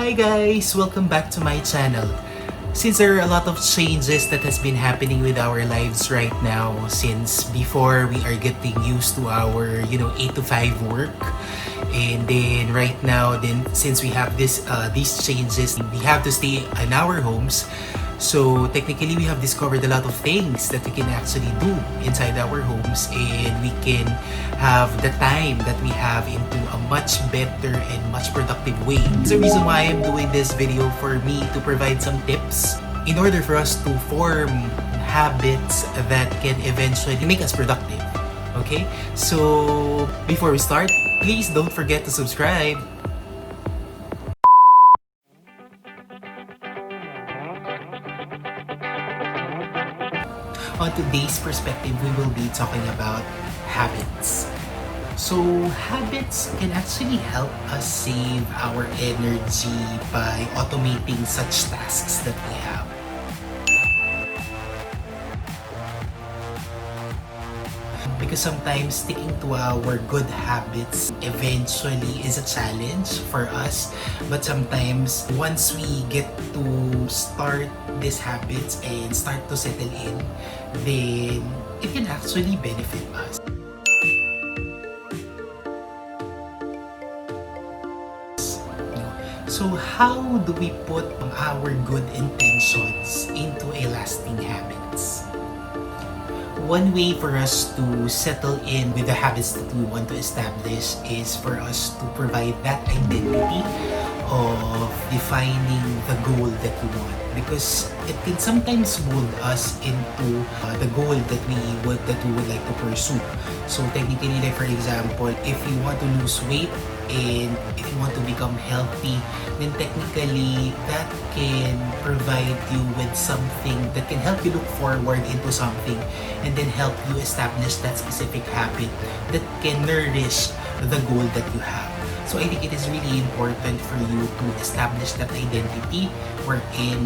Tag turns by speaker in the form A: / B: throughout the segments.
A: Hi guys! Welcome back to my channel. Since there are a lot of changes that has been happening with our lives right now, since before we are getting used to our 8 to 5 work, and then right now since we have these changes, we have to stay in our homes. So technically we have discovered a lot of things that we can actually do inside our homes, and we can have the time that we have into a much better and much productive way. It's the reason why I'm doing this video, for me to provide some tips in order for us to form habits that can eventually make us productive. Okay? So before we start, please don't forget to subscribe. On today's perspective, we will be talking about habits. So habits can actually help us save our energy by automating such tasks that we have. Because sometimes sticking to our good habits eventually is a challenge for us. But sometimes once we get to start these habits and start to settle in, then it can actually benefit us. So how do we put our good intentions into a lasting habits? One way for us to settle in with the habits that we want to establish is for us to provide that identity of defining the goal that we want, because it can sometimes mold us into the goal that we would like to pursue. So technically, like for example, if you want to lose weight and if you want to become healthy, then technically that can provide you with something that can help you look forward into something, and then help you establish that specific habit that can nourish the goal that you have. So I think it is really important for you to establish that identity wherein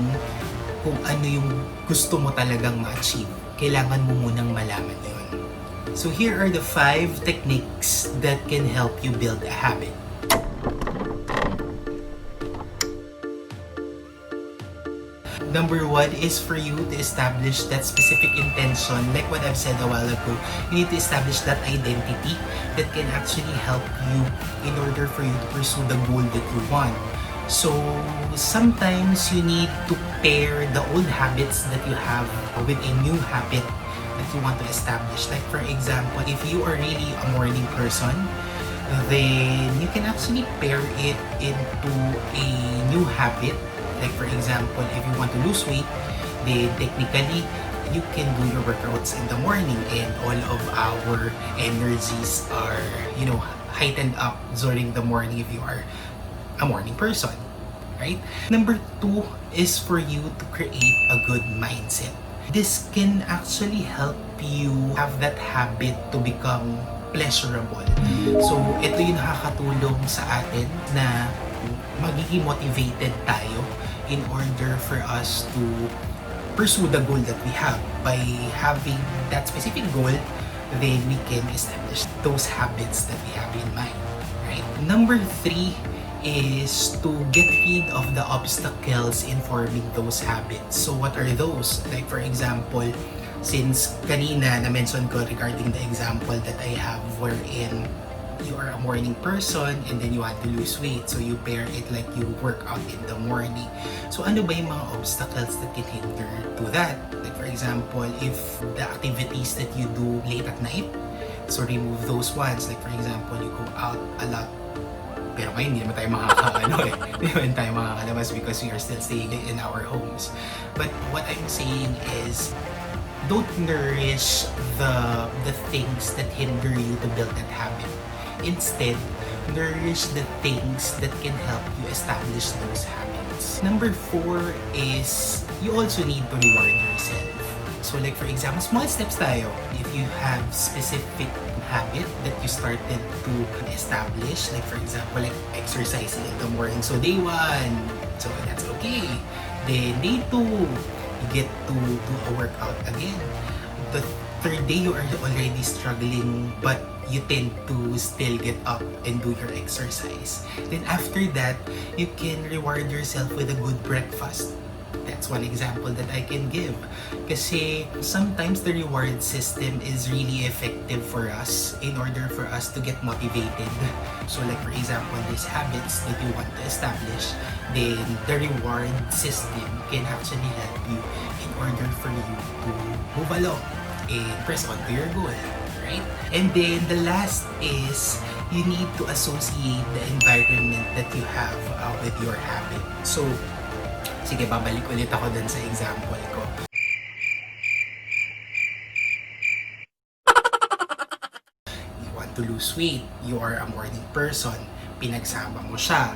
A: kung ano yung gusto mo talagang ma-achieve, kailangan mo munang malaman yun. So here are the 5 techniques that can help you build a habit. Number 1 is for you to establish that specific intention. Like what I've said a while ago, you need to establish that identity that can actually help you in order for you to pursue the goal that you want. So sometimes you need to pair the old habits that you have with a new habit that you want to establish. Like for example, if you are really a morning person, then you can actually pair it into a new habit. Like for example, if you want to lose weight, then technically you can do your workouts in the morning, and all of our energies are, heightened up during the morning if you are a morning person, right? Number 2 is for you to create a good mindset. This can actually help you have that habit to become pleasurable. So ito yung nakakatulong sa atin na magiging motivated tayo in order for us to pursue the goal that we have. By having that specific goal, then we can establish those habits that we have in mind, right? Number 3 is to get rid of the obstacles in forming those habits. So what are those? Like for example, since kanina na-mention ko regarding the example that I have wherein you are a morning person and then you want to lose weight, so you pair it like you work out in the morning. So ano ba yung mga obstacles that can hinder to that? Like for example, if the activities that you do late at night, so remove those ones. Like for example, you go out a lot, pero ngayon hindi naman tayo hindi naman tayo makakalabas because we are still staying in our homes. But what I'm saying is, don't nourish the things that hinder you to build that habit. Instead, nourish the things that can help you establish those habits. Number 4 is you also need to reward yourself. So like for example, small steps tayo. If you have specific habit that you started to establish, like for example, like exercising in the morning. So day 1, so that's okay. Then day 2, you get to do a workout again. The third day you are already struggling, but you tend to still get up and do your exercise. Then after that, you can reward yourself with a good breakfast. That's one example that I can give. Kasi sometimes the reward system is really effective for us in order for us to get motivated. So like for example, these habits that you want to establish, then the reward system can actually help you in order for you to move along and press on to your goal, right? And then the last is you need to associate the environment that you have with your habit. So, sige, babalik ulit ako dun sa example ko. You want to lose weight, you are a morning person, pinagsama mo siya.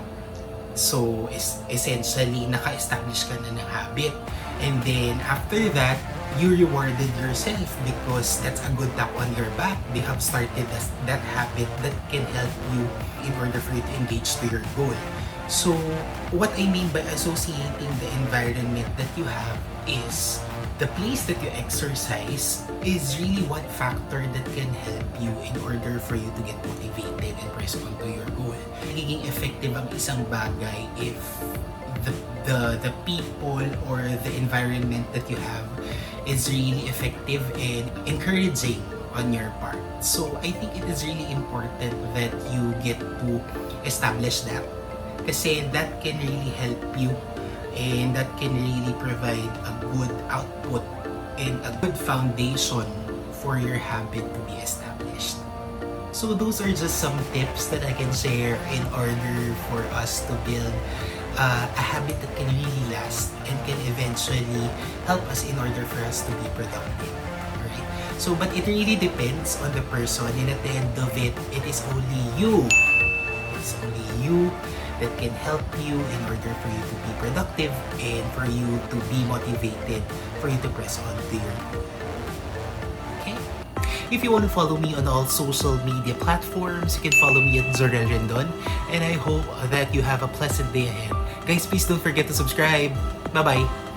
A: So, essentially, naka-establish ka na ng habit. And then, after that, you rewarded yourself because that's a good tap on your back. They have started that habit that can help you in order for you to engage to your goal. So, what I mean by associating the environment that you have is the place that you exercise is really one factor that can help you in order for you to get motivated and press on to your goal. Nagiging effective ang isang bagay if the people or the environment that you have is really effective and encouraging on your part. So, I think it is really important that you get to establish that. Kasi that can really help you and that can really provide a good output and a good foundation for your habit to be established. So those are just some tips that I can share in order for us to build a habit that can really last and can eventually help us in order for us to be productive. Alright? So, but it really depends on the person, and at the end of it, it is only you. It's only you that can help you in order for you to be productive and for you to be motivated, for you to press on to your goal. Okay? If you want to follow me on all social media platforms, you can follow me at Jorell Rendon, and I hope that you have a pleasant day ahead. Guys, please don't forget to subscribe. Bye-bye!